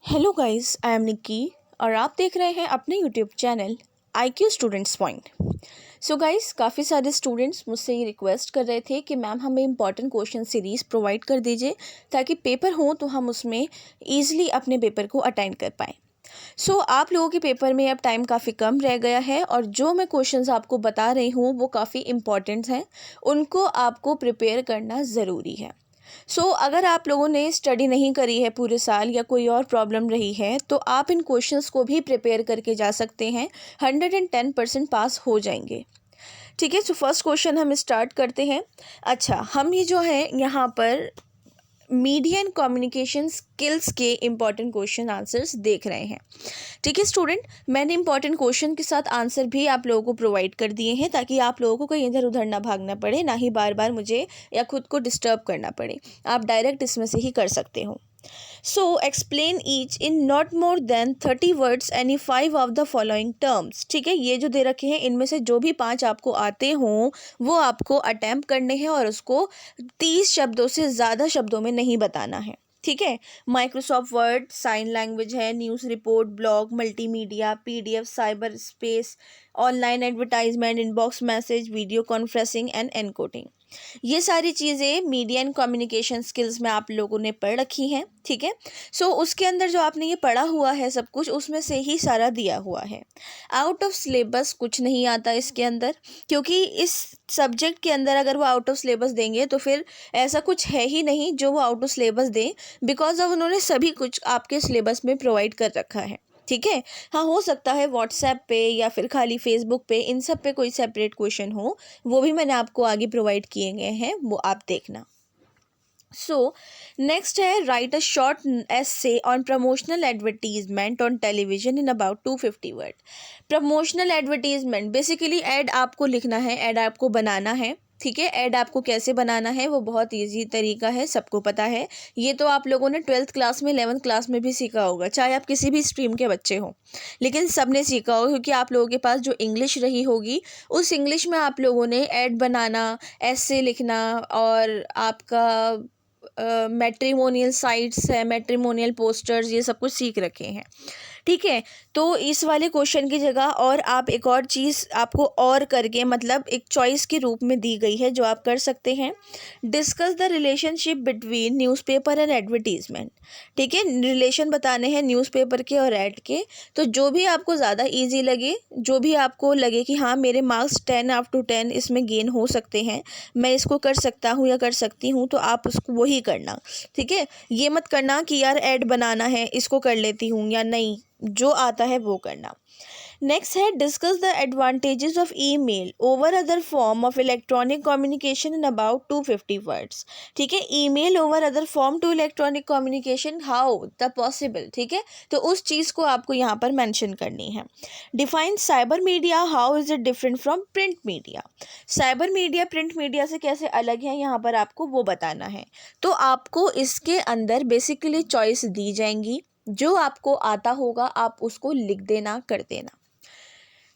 Hello guys, I am Nikki और आप देख रहे हैं अपने YouTube channel IQ students point. So guys, काफ़ी सारे स्टूडेंट्स मुझसे ये रिक्वेस्ट कर रहे थे कि मैम हमें इंपॉर्टेंट क्वेश्चन सीरीज़ प्रोवाइड कर दीजिए ताकि पेपर हो तो हम उसमें ईजिली अपने पेपर को अटेंड कर पाएँ। सो आप लोगों के पेपर में अब टाइम काफ़ी कम रह गया है और जो मैं क्वेश्चंस आपको बता रही हूँ वो काफ़ी इम्पॉर्टेंट हैं, उनको आपको प्रिपेयर करना ज़रूरी है। अगर आप लोगों ने स्टडी नहीं करी है पूरे साल या कोई और प्रॉब्लम रही है तो आप इन क्वेश्चंस को भी प्रिपेयर करके जा सकते हैं। 110% पास हो जाएंगे। ठीक है, सो फर्स्ट क्वेश्चन हम स्टार्ट करते हैं। अच्छा, हम ये जो है यहाँ पर मीडिया एंड कम्युनिकेशन स्किल्स के इम्पॉर्टेंट क्वेश्चन आंसर्स देख रहे हैं। ठीक है स्टूडेंट, मैंने इंपॉर्टेंट क्वेश्चन के साथ आंसर भी आप लोगों को प्रोवाइड कर दिए हैं ताकि आप लोगों को कहीं इधर उधर ना भागना पड़े, ना ही बार बार मुझे या खुद को डिस्टर्ब करना पड़े। आप डायरेक्ट इसमें से ही कर सकते हो। Explain each in not more than 30 words any 5 of the following terms. ठीक है, ये जो दे रखे हैं इनमें से जो भी 5 आपको आते हों वो आपको अटेम्प्ट करने हैं और उसको 30 शब्दों से ज़्यादा शब्दों में नहीं बताना है। ठीक है, माइक्रोसॉफ्ट वर्ड, साइन लैंग्वेज है, news report, blog, multimedia, PDF, cyber space, online advertisement, inbox message, video conferencing and encoding. ये सारी चीज़ें मीडिया एंड कम्युनिकेशन स्किल्स में आप लोगों ने पढ़ रखी हैं। ठीक है, उसके अंदर जो आपने ये पढ़ा हुआ है सब कुछ उसमें से ही सारा दिया हुआ है। आउट ऑफ सिलेबस कुछ नहीं आता इसके अंदर, क्योंकि इस सब्जेक्ट के अंदर अगर वो आउट ऑफ सिलेबस देंगे तो फिर ऐसा कुछ है ही नहीं जो वो आउट ऑफ सिलेबस दें, बिकॉज ऑफ उन्होंने सभी कुछ आपके सिलेबस में प्रोवाइड कर रखा है। ठीक है, हाँ हो सकता है व्हाट्सएप पे या फिर खाली फेसबुक पे इन सब पे कोई सेपरेट क्वेश्चन हो, वो भी मैंने आपको आगे प्रोवाइड किए गए हैं, वो आप देखना। नेक्स्ट है right a short essay on promotional advertisement on television in about 250 word. Promotional advertisement basically add आपको लिखना है, ऐड आपको बनाना है। ठीक है, ऐड आपको कैसे बनाना है वो बहुत इजी तरीका है, सबको पता है। ये तो आप लोगों ने 12th क्लास में, 11th क्लास में भी सीखा होगा, चाहे आप किसी भी स्ट्रीम के बच्चे हों, लेकिन सब ने सीखा होगा क्योंकि आप लोगों के पास जो इंग्लिश रही होगी उस इंग्लिश में आप लोगों ने ऐड बनाना, ऐसे लिखना और आपका मैट्रिमोनियल साइट्स है, मैट्रिमोनियल पोस्टर्स, ये सब कुछ सीख रखे हैं। ठीक है, तो इस वाले क्वेश्चन की जगह और आप एक और चीज़ आपको और करके मतलब एक चॉइस के रूप में दी गई है जो आप कर सकते हैं। Discuss the relationship between newspaper and advertisement. ठीक है, रिलेशन बताने हैं न्यूज़पेपर के और ऐड के। तो जो भी आपको ज़्यादा इजी लगे, जो भी आपको लगे कि हाँ मेरे मार्क्स 10/10 इसमें गेन हो सकते हैं, मैं इसको कर सकता हूँ या कर सकती हूँ, तो आप उसको वही करना। ठीक है, ये मत करना कि यार ऐड बनाना है इसको कर लेती हूँ, या नहीं, जो आता है वो करना। नेक्स्ट है discuss the advantages of email over other form of electronic communication in about 250 words. ठीक है, email over other form to electronic communication, how the possible. ठीक है, तो उस चीज़ को आपको यहाँ पर मेंशन करनी है। Define cyber media, how is it different from print media. Cyber media print media से कैसे अलग है यहाँ पर आपको वो बताना है। तो आपको इसके अंदर बेसिकली चॉइस दी जाएंगी, जो आपको आता होगा आप उसको लिख देना, कर देना।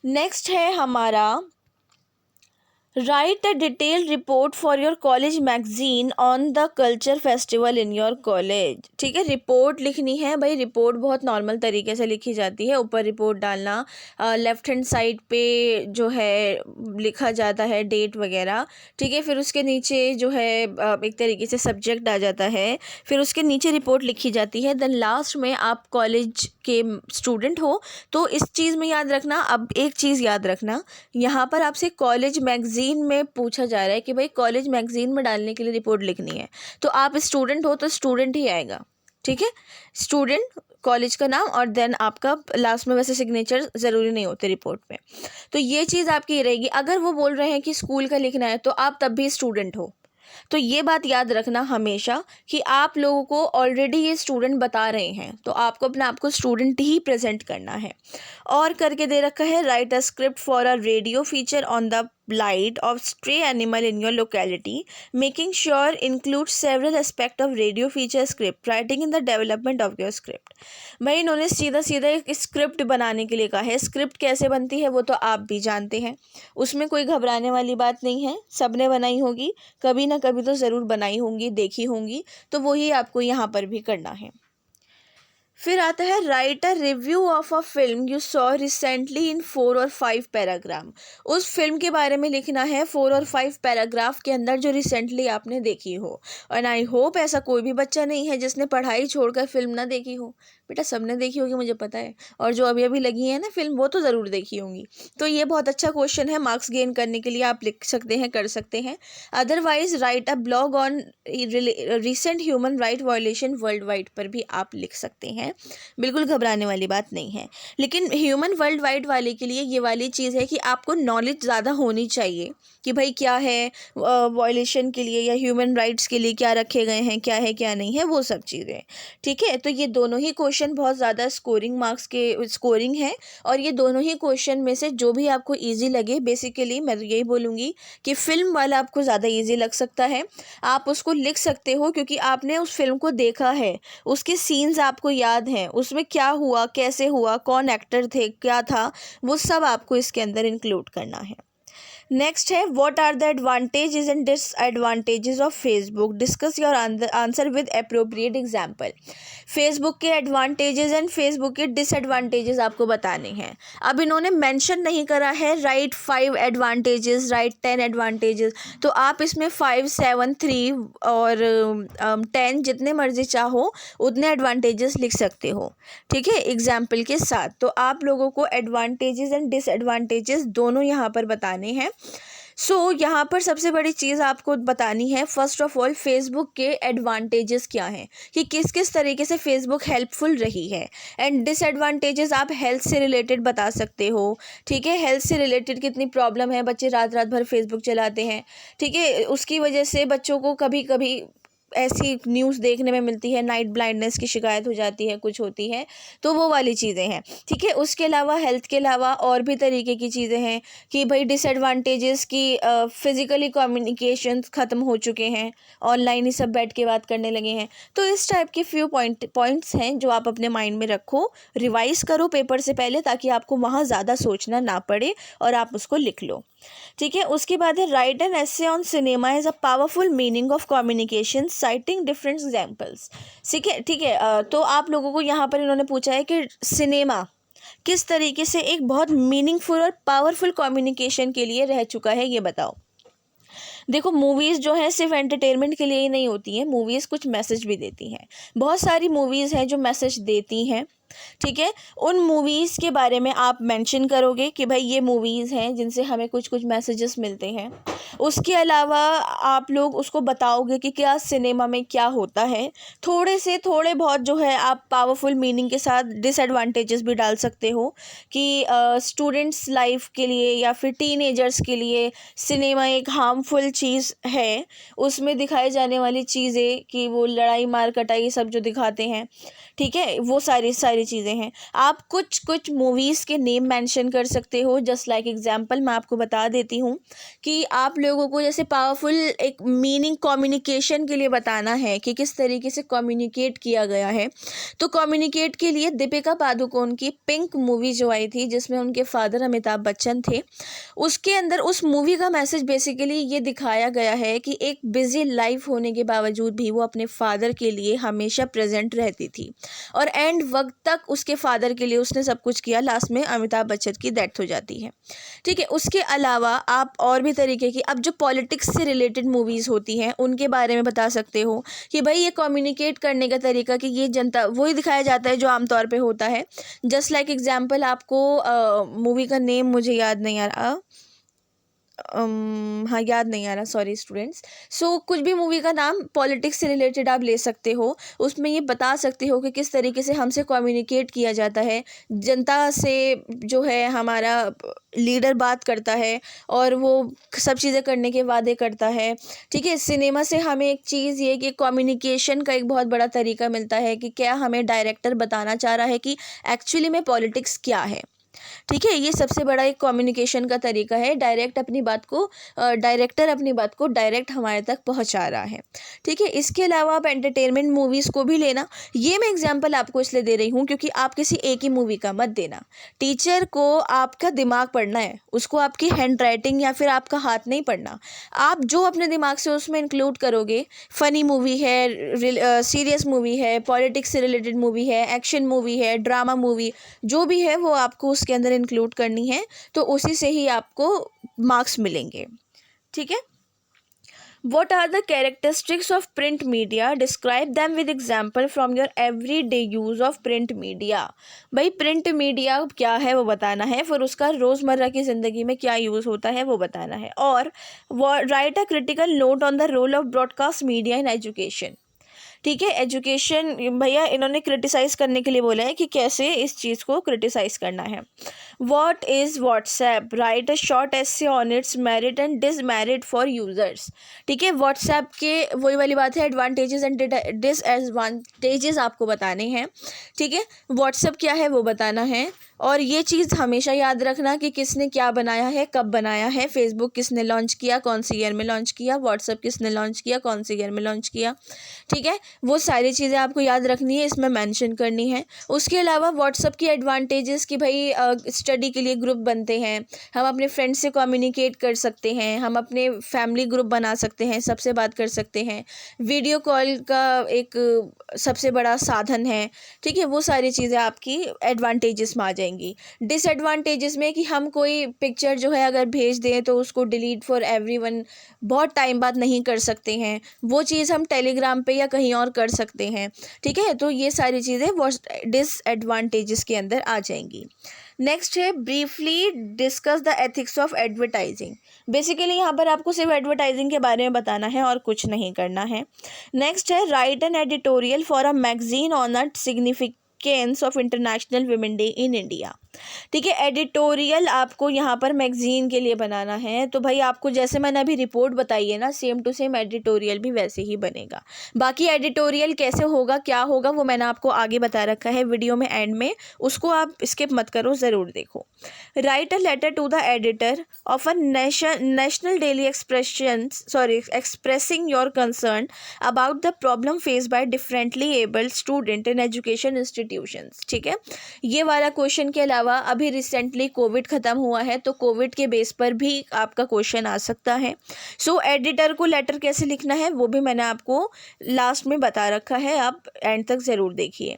नेक्स्ट है हमारा right a detailed report for your college magazine on the culture festival in your college. ठीक है, रिपोर्ट लिखनी है भाई। रिपोर्ट बहुत नॉर्मल तरीके से लिखी जाती है, ऊपर रिपोर्ट डालना, लेफ्ट हैंड साइड पे जो है लिखा जाता है डेट वगैरह। ठीक है, फिर उसके नीचे जो है एक तरीके से सब्जेक्ट आ जाता है, फिर उसके नीचे रिपोर्ट लिखी जाती है, देन लास्ट में आप कॉलेज के स्टूडेंट हो। तो इस चीज़ में याद रखना, अब एक चीज़ याद रखना, यहाँ पर आपसे कॉलेज मैगजीन में पूछा जा रहा है कि भाई कॉलेज मैगजीन में डालने के लिए रिपोर्ट लिखनी है, तो आप स्टूडेंट हो तो स्टूडेंट ही आएगा। ठीक है, स्टूडेंट, कॉलेज का नाम और देन आपका लास्ट में, वैसे सिग्नेचर ज़रूरी नहीं होते रिपोर्ट में, तो ये चीज़ आपकी रहेगी। अगर वो बोल रहे हैं कि स्कूल का लिखना है तो आप तब भी स्टूडेंट हो। तो ये बात याद रखना हमेशा कि आप लोगों को ऑलरेडी ये स्टूडेंट बता रहे हैं, तो आपको अपने आप को स्टूडेंट ही प्रेजेंट करना है। और करके दे रखा है right a script for a radio feature on the blight of stray animal in your locality, making sure includes several aspect of radio feature script writing in the development of your script। भाई इन्होंने सीधा सीधा एक script बनाने के लिए कहा है। स्क्रिप्ट कैसे बनती है वो तो आप भी जानते हैं, उसमें कोई घबराने वाली बात नहीं है, सबने बनाई होगी, कभी ना कभी तो ज़रूर बनाई होंगी, देखी होंगी, तो वही आपको यहाँ पर भी करना है। फिर आता है right a review of a film you saw recently in 4 और 5 पैराग्राफ। उस फिल्म के बारे में लिखना है 4 और 5 पैराग्राफ के अंदर जो रिसेंटली आपने देखी हो। और आई होप ऐसा कोई भी बच्चा नहीं है जिसने पढ़ाई छोड़कर फिल्म ना देखी हो। बेटा सबने देखी होगी मुझे पता है, और जो अभी अभी लगी है ना फिल्म वो तो ज़रूर देखी होंगी। तो ये बहुत अच्छा क्वेश्चन है, मार्क्स गेन करने के लिए आप लिख सकते हैं, कर सकते हैं। Otherwise right a blog on recent human right violation world wide पर भी आप लिख सकते हैं, बिल्कुल घबराने वाली बात नहीं है। लेकिन ह्यूमन वर्ल्ड वाइड वाले के लिए ये वाली चीज़ है कि आपको नॉलेज ज़्यादा होनी चाहिए कि भाई क्या है वायलेशन के लिए या ह्यूमन राइट्स के लिए क्या रखे गए हैं, क्या है क्या नहीं है, वो सब चीज़ें। ठीक है, तो ये दोनों ही क्वेश्चन बहुत ज़्यादा स्कोरिंग मार्क्स के स्कोरिंग है, और ये दोनों ही क्वेश्चन में से जो भी आपको ईजी लगे, बेसिकली मैं तो यही बोलूँगी कि फ़िल्म वाला आपको ज़्यादा ईजी लग सकता है, आप उसको लिख सकते हो क्योंकि आपने उस फिल्म को देखा है, उसके सीन्स आपको याद हैं, उसमें क्या हुआ, कैसे हुआ, कौन एक्टर थे, क्या था, वो सब आपको इसके अंदर इंक्लूड करना है। नेक्स्ट है what are the advantages and disadvantages of Facebook, discuss your answer with appropriate example. Facebook के एडवांटेजेस एंड फेसबुक के डिसएडवांटेजेस आपको बताने हैं। अब इन्होंने मेंशन नहीं करा है राइट 5 एडवांटेजेस, राइट 10 एडवांटेजेस, तो आप इसमें 5, 7, 3 और 10 जितने मर्जी चाहो उतने एडवांटेजेस लिख सकते हो। ठीक है, एग्जाम्पल के साथ। तो आप लोगों को एडवांटेजेस एंड डिसएडवांटेजेस दोनों यहाँ पर बताने हैं। यहाँ पर सबसे बड़ी चीज़ आपको बतानी है, फर्स्ट ऑफ ऑल फेसबुक के एडवांटेजेस क्या हैं, कि किस किस तरीके से फेसबुक हेल्पफुल रही है। एंड डिसएडवांटेजेस आप हेल्थ से रिलेटेड बता सकते हो। ठीक है, हेल्थ से रिलेटेड कितनी प्रॉब्लम है, बच्चे रात रात भर फेसबुक चलाते हैं। ठीक है, उसकी वजह से बच्चों को कभी कभी ऐसी न्यूज़ देखने में मिलती है, नाइट ब्लाइंडनेस की शिकायत हो जाती है, कुछ होती है, तो वो वाली चीज़ें हैं। ठीक है, उसके अलावा हेल्थ के अलावा और भी तरीके की चीज़ें हैं कि भाई डिसएडवांटेजेस की फिज़िकली कम्युनिकेशन ख़त्म हो चुके हैं, ऑनलाइन ही सब बैठ के बात करने लगे हैं। तो इस टाइप के फ्यू पॉइंट्स हैं जो आप अपने माइंड में रखो, रिवाइज़ करो पेपर से पहले, ताकि आपको वहाँ ज़्यादा सोचना ना पड़े और आप उसको लिख लो। ठीक है, उसके बाद है write an essay on cinema is a powerful meaning of communication citing different examples. ठीक है, तो आप लोगों को यहाँ पर इन्होंने पूछा है कि सिनेमा किस तरीके से एक बहुत मीनिंगफुल और पावरफुल कम्युनिकेशन के लिए रह चुका है, ये बताओ। देखो मूवीज़ जो है सिर्फ एंटरटेनमेंट के लिए ही नहीं होती हैं, मूवीज़ कुछ मैसेज भी देती हैं। बहुत सारी मूवीज़ हैं जो मैसेज देती हैं। ठीक है, उन मूवीज़ के बारे में आप मेंशन करोगे कि भाई ये मूवीज़ हैं जिनसे हमें कुछ कुछ मैसेजेस मिलते हैं। उसके अलावा आप लोग उसको बताओगे कि क्या सिनेमा में क्या होता है। थोड़े बहुत जो है आप पावरफुल मीनिंग के साथ डिसएडवांटेजेस भी डाल सकते हो कि स्टूडेंट्स लाइफ के लिए या फिर टीनेजर्स के लिए सिनेमा एक हार्मफुल चीज़ है। उसमें दिखाई जाने वाली चीज़ें कि वो लड़ाई मार कटाई सब जो दिखाते हैं, ठीक है, वो सारी चीज़ें हैं। आप कुछ कुछ मूवीज़ के नेम मेंशन कर सकते हो। जस्ट लाइक एग्जांपल मैं आपको बता देती हूँ कि आप लोगों को जैसे पावरफुल एक मीनिंग कम्युनिकेशन के लिए बताना है कि किस तरीके से कम्युनिकेट किया गया है, तो कम्युनिकेट के लिए दीपिका पादुकोण की पिंक मूवी जो आई थी जिसमें उनके फादर अमिताभ बच्चन थे, उसके अंदर उस मूवी का मैसेज बेसिकली ये दिखाया गया है कि एक बिजी लाइफ होने के बावजूद भी वो अपने फादर के लिए हमेशा प्रेजेंट रहती थी और एंड वक्त तक उसके फादर के लिए उसने सब कुछ किया। लास्ट में अमिताभ बच्चन की डेथ हो जाती है। ठीक है, उसके अलावा आप और भी तरीके की अब जो पॉलिटिक्स से रिलेटेड मूवीज़ होती हैं उनके बारे में बता सकते हो कि भाई ये कम्युनिकेट करने का तरीका कि ये जनता वही दिखाया जाता है जो आमतौर पे होता है। जस्ट लाइक एग्जांपल आपको मूवी का नेम मुझे याद नहीं आ रहा, हाँ याद नहीं आ रहा, सॉरी स्टूडेंट्स। कुछ भी मूवी का नाम पॉलिटिक्स से रिलेटेड आप ले सकते हो, उसमें ये बता सकते हो कि किस तरीके से हमसे कम्युनिकेट किया जाता है, जनता से जो है हमारा लीडर बात करता है और वो सब चीज़ें करने के वादे करता है। ठीक है, सिनेमा से हमें एक चीज़ ये कि कम्युनिकेशन का एक बहुत बड़ा तरीका मिलता है कि क्या हमें डायरेक्टर बताना चाह रहा है कि एक्चुअली में पॉलिटिक्स क्या है। ठीक है, ये सबसे बड़ा एक कम्युनिकेशन का तरीका है। डायरेक्टर अपनी बात को डायरेक्ट हमारे तक पहुंचा रहा है। ठीक है, इसके अलावा आप एंटरटेनमेंट मूवीज़ को भी लेना। ये मैं एग्जांपल आपको इसलिए दे रही हूँ क्योंकि आप किसी एक ही मूवी का मत देना। टीचर को आपका दिमाग पढ़ना है, उसको आपकी हैंड राइटिंग या फिर आपका हाथ नहीं पढ़ना। आप जो अपने दिमाग से उसमें इंक्लूड करोगे, फ़नी मूवी है, सीरियस मूवी है, पॉलिटिक्स से रिलेटेड मूवी है, एक्शन मूवी है, ड्रामा मूवी, जो भी है वो आपको उसके अंदर इंक्लूड करनी है, तो उसी से ही आपको मार्क्स मिलेंगे। ठीक है। What are the characteristics of print media? Describe them with example from your everyday use of print media. भाई प्रिंट मीडिया क्या है वो बताना है, फिर उसका रोज़मर्रा की ज़िंदगी में क्या यूज़ होता है वो बताना है, और write a critical note on the role of broadcast media in education. ठीक है, एजुकेशन भैया इन्होंने क्रिटिसाइज़ करने के लिए बोला है कि कैसे इस चीज़ को क्रिटिसाइज़ करना है। What is WhatsApp? Write a short essay on its merit and demerit for users. ठीक है, व्हाट्सएप के वही वाली बात है, एडवांटेजेस एंड डिसएडवांटेजेस आपको बताने हैं। ठीक है, व्हाट्सएप क्या है वो बताना है, और ये चीज़ हमेशा याद रखना कि किसने क्या बनाया है, कब बनाया है। फेसबुक किसने लॉन्च किया, कौन सी ईयर में लॉन्च किया, व्हाट्सएप किसने लॉन्च किया, कौन सी ईयर में लॉन्च किया। ठीक है, वो सारी चीज़ें आपको याद रखनी है, इसमें मेंशन करनी है। उसके अलावा व्हाट्सएप की एडवांटेजेस कि भाई स्टडी के लिए ग्रुप बनते हैं, हम अपने फ्रेंड्स से कम्युनिकेट कर सकते हैं, हम अपने फैमिली ग्रुप बना सकते हैं, सबसे बात कर सकते हैं, वीडियो कॉल का एक सबसे बड़ा साधन है। ठीक है, वो सारी चीज़ें आपकी एडवांटेजेस में आ जाएंगी। डिसएडवांटेजेस में कि हम कोई पिक्चर जो है अगर भेज दें तो उसको डिलीट फॉर एवरीवन बहुत टाइम बाद नहीं कर सकते हैं, वो चीज़ हम टेलीग्राम पे या कहीं और कर सकते हैं। ठीक है, तो ये सारी चीज़ें वो डिसएडवांटेजेस के अंदर आ जाएंगी। नेक्स्ट है briefly discuss the ethics of advertising. Basically यहाँ पर आपको सिर्फ एडवर्टाइजिंग के बारे में बताना है और कुछ नहीं करना है। नेक्स्ट है write an editorial for a magazine on a significance of international women day in India. ठीक है, एडिटोरियल आपको यहाँ पर मैगजीन के लिए बनाना है, तो भाई आपको जैसे मैंने अभी रिपोर्ट बताई है ना, सेम टू सेम एडिटोरियल भी वैसे ही बनेगा। बाकी एडिटोरियल कैसे होगा, क्या होगा, वो मैंने आपको आगे बता रखा है वीडियो में एंड में, उसको आप स्किप मत करो, ज़रूर देखो। Write a letter to the editor of a national daily expressing your concern about the problem face by differently abled student in education institutions. ठीक है, ये वाला क्वेश्चन के अलावा अभी रिसेंटली कोविड ख़त्म हुआ है, तो कोविड के बेस पर भी आपका क्वेश्चन आ सकता है। सो एडिटर को लेटर कैसे लिखना है वो भी मैंने आपको लास्ट में बता रखा है, आप एंड तक ज़रूर देखिए।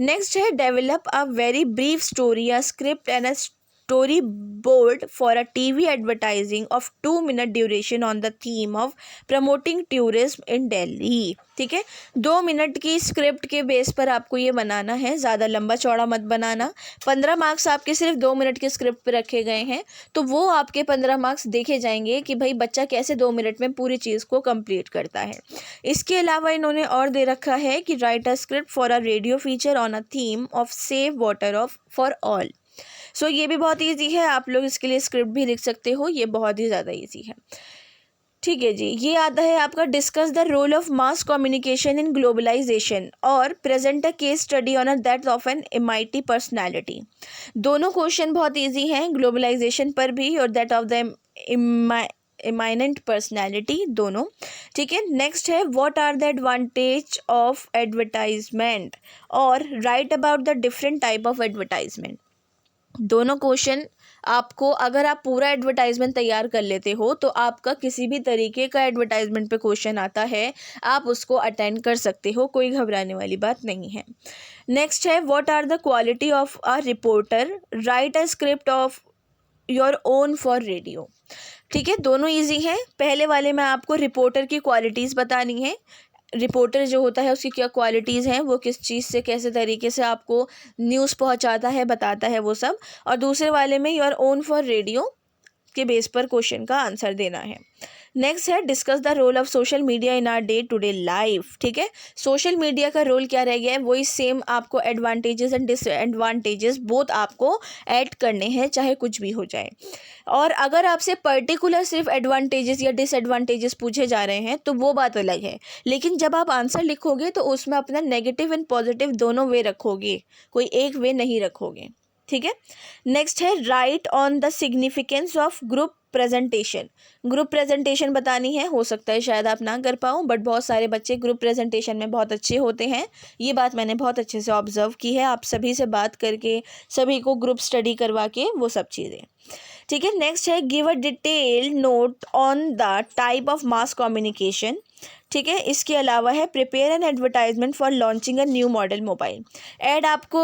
नेक्स्ट है develop a very brief story, a script and a story board for a TV advertising of 2 minute duration on the theme of promoting tourism in Delhi. ठीक है, 2 मिनट की स्क्रिप्ट के बेस पर आपको ये बनाना है, ज़्यादा लंबा चौड़ा मत बनाना। 15 मार्क्स आपके सिर्फ 2 मिनट के स्क्रिप्ट पर रखे गए हैं, तो वो आपके 15 मार्क्स देखे जाएंगे कि भाई बच्चा कैसे 2 मिनट में पूरी चीज़ को कंप्लीट करता है। इसके अलावा इन्होंने और दे रखा है कि write a script for a radio feature on a theme of save water of for all. So ये भी बहुत ईजी है, आप लोग इसके लिए स्क्रिप्ट भी लिख सकते हो, ये बहुत ही ज़्यादा ईजी है। ठीक है जी, ये आता है आपका discuss the role of mass communication in globalisation और present a case study on a that of an MIT personality. दोनों क्वेश्चन बहुत ईजी हैं, ग्लोबलाइजेशन पर भी और that of the eminent personality दोनों। ठीक है, नेक्स्ट है what are the advantage of advertisement और write about the different type of advertisement. दोनों क्वेश्चन आपको, अगर आप पूरा एडवर्टाइजमेंट तैयार कर लेते हो तो आपका किसी भी तरीके का एडवर्टाइजमेंट पे क्वेश्चन आता है, आप उसको अटेंड कर सकते हो, कोई घबराने वाली बात नहीं है। नेक्स्ट है what are the quality of a reporter, write a script of your own for radio. ठीक है, दोनों इजी हैं। पहले वाले में आपको रिपोर्टर की क्वालिटीज़ बतानी है, रिपोर्टर जो होता है उसकी क्या क्वालिटीज़ हैं, वो किस चीज़ से कैसे तरीके से आपको न्यूज़ पहुंचाता है, बताता है वो सब। और दूसरे वाले में योर ओन फॉर रेडियो के बेस पर क्वेश्चन का आंसर देना है। नेक्स्ट है discuss the role of social media in our day to day life. ठीक है, सोशल मीडिया का रोल क्या रह गया है, वही सेम आपको एडवांटेजेस एंड डिसएडवांटेजेस बोथ आपको ऐड करने हैं, चाहे कुछ भी हो जाए। और अगर आपसे पर्टिकुलर सिर्फ एडवांटेजेस या डिसएडवांटेजेस पूछे जा रहे हैं तो वो बात अलग है, लेकिन जब आप आंसर लिखोगे तो उसमें अपना नेगेटिव एंड पॉजिटिव दोनों वे रखोगे, कोई एक वे नहीं रखोगे। ठीक है। नेक्स्ट है right on the significance of group presentation. Group presentation बतानी है, हो सकता है शायद आप ना कर पाओ, बट बहुत सारे बच्चे ग्रुप प्रेजेंटेशन में बहुत अच्छे होते हैं। ये बात मैंने बहुत अच्छे से ऑब्जर्व की है, आप सभी से बात करके, सभी को ग्रुप स्टडी करवा के, वो सब चीज़ें, ठीक है। नेक्स्ट है give a detailed note on the type of mass communication, ठीक है। इसके अलावा है prepare an advertisement for launching a new model mobile. Add आपको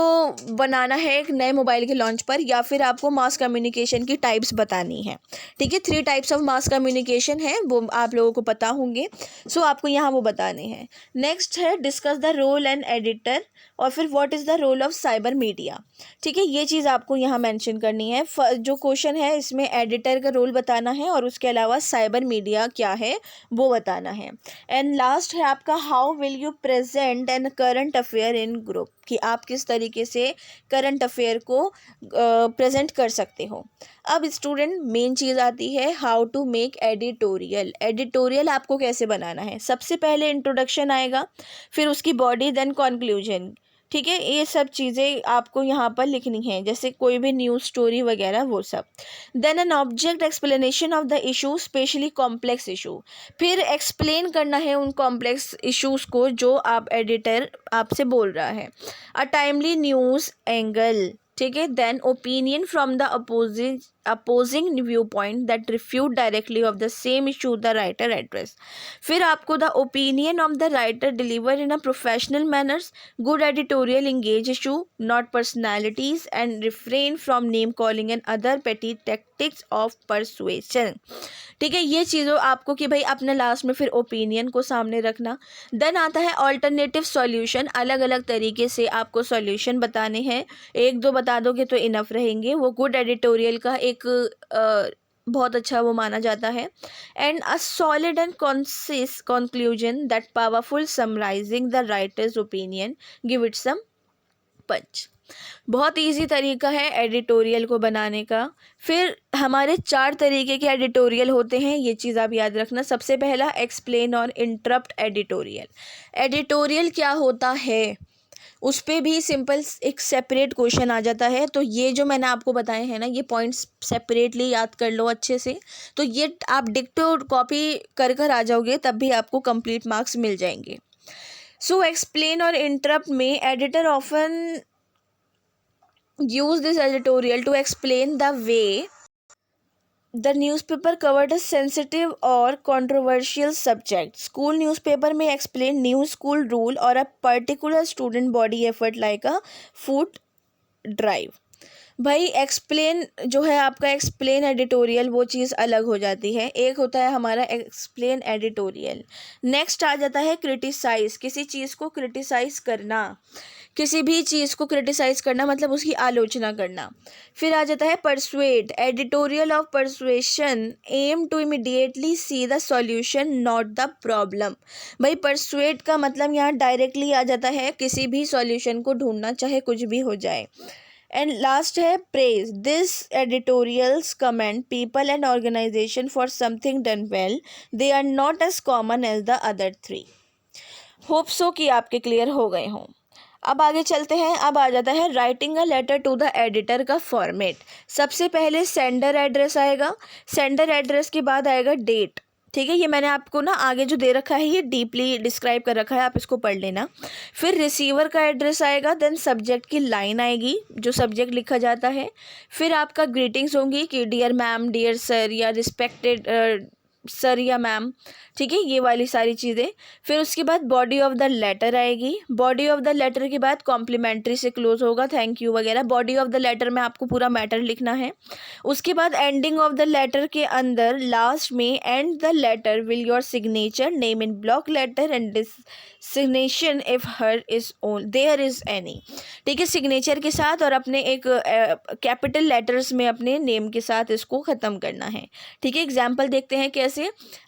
बनाना है एक नए मोबाइल के लॉन्च पर, या फिर आपको मास कम्युनिकेशन की टाइप्स बतानी है, ठीक है। 3 टाइप्स ऑफ मास कम्युनिकेशन है, वो आप लोगों को पता होंगे, सो आपको यहाँ वो बताने हैं। नेक्स्ट है discuss the role and editor, और फिर what is the role of cyber media, ठीक है। ये चीज़ आपको यहाँ मेंशन करनी है। जो क्वेश्चन है इसमें एडिटर का रोल बताना है, और उसके अलावा साइबर मीडिया क्या है वो बताना है। एंड लास्ट है आपका how will you present N current affair in group, कि आप किस तरीके से करंट अफेयर को प्रेजेंट कर सकते हो। अब स्टूडेंट मेन चीज़ आती है how to make editorial. Editorial आपको कैसे बनाना है, सबसे पहले इंट्रोडक्शन आएगा, फिर उसकी बॉडी, देन कंक्लूजन, ठीक है। ये सब चीज़ें आपको यहाँ पर लिखनी है, जैसे कोई भी न्यूज़ स्टोरी वगैरह वो सब। Then an object explanation of the issue, especially complex issue, फिर एक्सप्लेन करना है उन कॉम्प्लेक्स इश्यूज़ को जो आप एडिटर आपसे बोल रहा है। अ टाइमली न्यूज़ एंगल, ठीक है। Then opinion from the opposing view point that refute directly of the same issue the writer address, फिर आपको the opinion of the writer deliver in a professional manners, good editorial engage issue not personalities and refrain from name calling and other petty tactics of persuasion, ठीक है। ये चीज़ों आपको कि भाई अपने लास्ट में फिर ओपिनियन को सामने रखना। देन आता है ऑल्टरनेटिव सॉल्यूशन, अलग अलग तरीके से आपको सॉल्यूशन बताने हैं, 1-2 बता दोगे तो इनफ रहेंगे, वो गुड एडिटोरियल का एक बहुत अच्छा वो माना जाता है। And a solid and concise conclusion that powerful summarising the writer's opinion, give it some punch. बहुत इजी तरीका है एडिटोरियल को बनाने का। फिर हमारे 4 तरीके के एडिटोरियल होते हैं, ये चीज़ आप याद रखना। सबसे पहला एक्सप्लेन और इंटरप्ट एडिटोरियल। एडिटोरियल क्या होता है उस पर भी सिंपल एक सेपरेट क्वेश्चन आ जाता है, तो ये जो मैंने आपको बताए हैं ना, ये पॉइंट्स सेपरेटली याद कर लो अच्छे से, तो ये आप डिक्टो कॉपी कर कर आ जाओगे, तब भी आपको कंप्लीट मार्क्स मिल जाएंगे। सो एक्सप्लेन और इंटरप्ट में editor often use this editorial to explain the way the newspaper covered a sensitive or controversial subject. School newspaper may explain new school rule or a particular student body effort like a food drive. भाई explain जो है आपका, explain editorial वो चीज़ अलग हो जाती है। एक होता है हमारा एक्सप्लेन एडिटोरियल। नेक्स्ट आ जाता है क्रिटिसाइज़, किसी चीज़ को क्रिटिसाइज़ करना, किसी भी चीज़ को क्रिटिसाइज़ करना मतलब उसकी आलोचना करना। फिर आ जाता है persuade, editorial of persuasion aim to immediately see the solution not the problem. भाई परसुएड का मतलब यहाँ डायरेक्टली आ जाता है किसी भी सॉल्यूशन को ढूंढना, चाहे कुछ भी हो जाए। एंड लास्ट है praise, this editorials comment people and organisation for something done well, they are not as common as the other 3। Hope so कि आपके क्लियर हो गए हों। अब आगे चलते हैं। अब आ जाता है writing a letter to the editor का फॉर्मेट। सबसे पहले सेंडर एड्रेस आएगा, सेंडर एड्रेस के बाद आएगा डेट, ठीक है। ये मैंने आपको ना आगे जो दे रखा है ये डीपली डिस्क्राइब कर रखा है, आप इसको पढ़ लेना। फिर रिसीवर का एड्रेस आएगा, देन सब्जेक्ट की लाइन आएगी जो सब्जेक्ट लिखा जाता है। फिर आपका ग्रीटिंग्स होंगी कि डियर मैम, डियर सर, या रिस्पेक्टेड सर या मैम, ठीक है, ये वाली सारी चीज़ें। फिर उसके बाद बॉडी ऑफ द लेटर आएगी, बॉडी ऑफ द लेटर के बाद कॉम्प्लीमेंट्री से क्लोज होगा, थैंक यू वगैरह। बॉडी ऑफ द लेटर में आपको पूरा मैटर लिखना है। उसके बाद एंडिंग ऑफ द लेटर के अंदर लास्ट में and the letter will your signature name in block letter and designation if her is own there is any, ठीक है, सिग्नेचर के साथ और अपने एक कैपिटल लेटर्स में अपने नेम के साथ इसको ख़त्म करना है, ठीक है। एग्जाम्पल देखते हैं कैसे।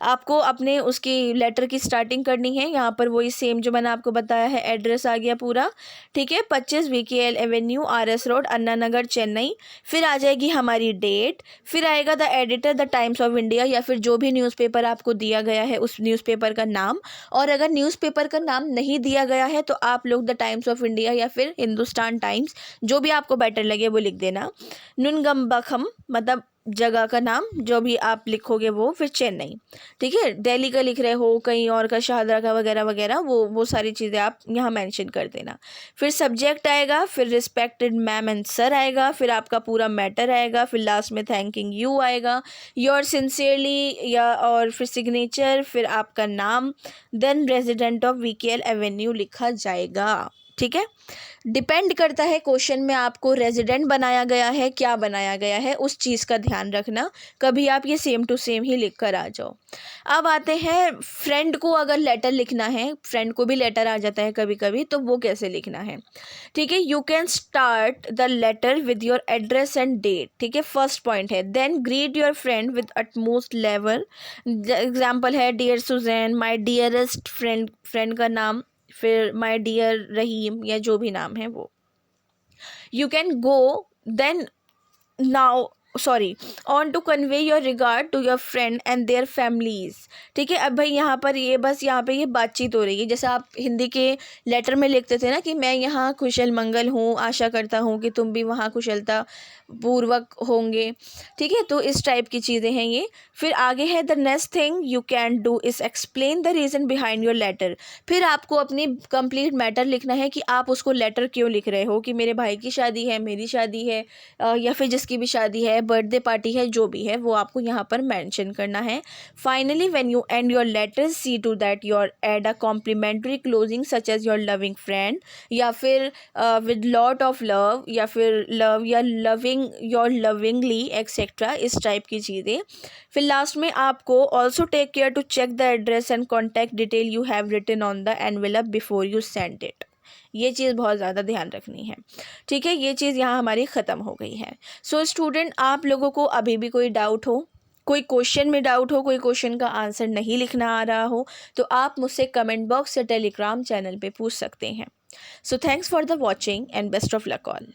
आपको अपने उसकी लेटर की स्टार्टिंग करनी है। यहाँ पर वही सेम जो मैंने आपको बताया है, एड्रेस आ गया पूरा, ठीक है, 25 VKL एवेन्यू RS रोड अन्ना नगर चेन्नई। फिर आ जाएगी हमारी डेट, फिर आएगा the editor the times of India या फिर जो भी न्यूज़पेपर आपको दिया गया है उस न्यूज़पेपर का नाम। और अगर न्यूज़पेपर का नाम नहीं दिया गया है तो आप लोग द टाइम्स ऑफ इंडिया या फिर हिंदुस्तान टाइम्स, जो भी आपको बेटर लगे वो लिख देना। नुनगम्बखम मतलब जगह का नाम, जो भी आप लिखोगे वो, फिर चेन्नई, ठीक है। दिल्ली का लिख रहे हो, कहीं और का, शाहदरा का वगैरह वगैरह, वो सारी चीज़ें आप यहाँ मेंशन कर देना। फिर सब्जेक्ट आएगा, फिर रिस्पेक्टेड मैम एंड सर आएगा, फिर आपका पूरा मैटर आएगा, फिर लास्ट में थैंकिंग यू आएगा, योर सिंसियरली या और फिर सिग्नेचर, फिर आपका नाम, then resident of VKL avenue लिखा जाएगा, ठीक है। डिपेंड करता है क्वेश्चन में आपको रेजिडेंट बनाया गया है, क्या बनाया गया है, उस चीज़ का ध्यान रखना। कभी आप ये सेम टू सेम ही लिख कर आ जाओ। अब आते हैं फ्रेंड को अगर लेटर लिखना है, फ्रेंड को भी लेटर आ जाता है कभी कभी, तो वो कैसे लिखना है, ठीक है। You can start the letter with your address and date, ठीक है, फर्स्ट पॉइंट है। Then greet your friend with utmost level. Example है dear Suzanne, my dearest friend, friend का नाम, फिर माय डियर रहीम या जो भी नाम है वो। You can go then now sorry on to convey your regard to your friend and their families, ठीक है। अब भाई यहाँ पर ये बस यहाँ पे ये बातचीत हो रही है, जैसे आप हिंदी के लेटर में लिखते थे ना कि मैं यहाँ कुशल मंगल हूँ, आशा करता हूँ कि तुम भी वहाँ कुशलता पूर्वक होंगे, ठीक है। तो इस टाइप की चीज़ें हैं ये। फिर आगे है the next thing you can do is explain the reason behind your letter. फिर आपको अपनी कंप्लीट मैटर लिखना है कि आप उसको लेटर क्यों लिख रहे हो, कि मेरे भाई की शादी है, मेरी शादी है, या फिर जिसकी भी शादी है, बर्थडे पार्टी है, जो भी है वो आपको यहाँ पर मेंशन करना है। Finally when you and your letter see to that your add a complimentary closing such as your loving friend, या फिर विद लॉट ऑफ लव, या फिर लव या लविंग योर लविंगली एक्सेट्रा, इस टाइप की चीज़ें। फिर लास्ट में आपको also take care to check the address and contact detail you have written on the envelope before you send it. ये चीज़ बहुत ज़्यादा ध्यान रखनी है, ठीक है। ये चीज़ यहाँ हमारी ख़त्म हो गई है। सो स्टूडेंट, आप लोगों को अभी भी कोई डाउट हो, कोई क्वेश्चन में डाउट हो, कोई क्वेश्चन का आंसर नहीं लिखना आ रहा हो, तो आप मुझसे कमेंट बॉक्स या टेलीग्राम चैनल पे पूछ सकते हैं। So thanks for the watching and best of luck all.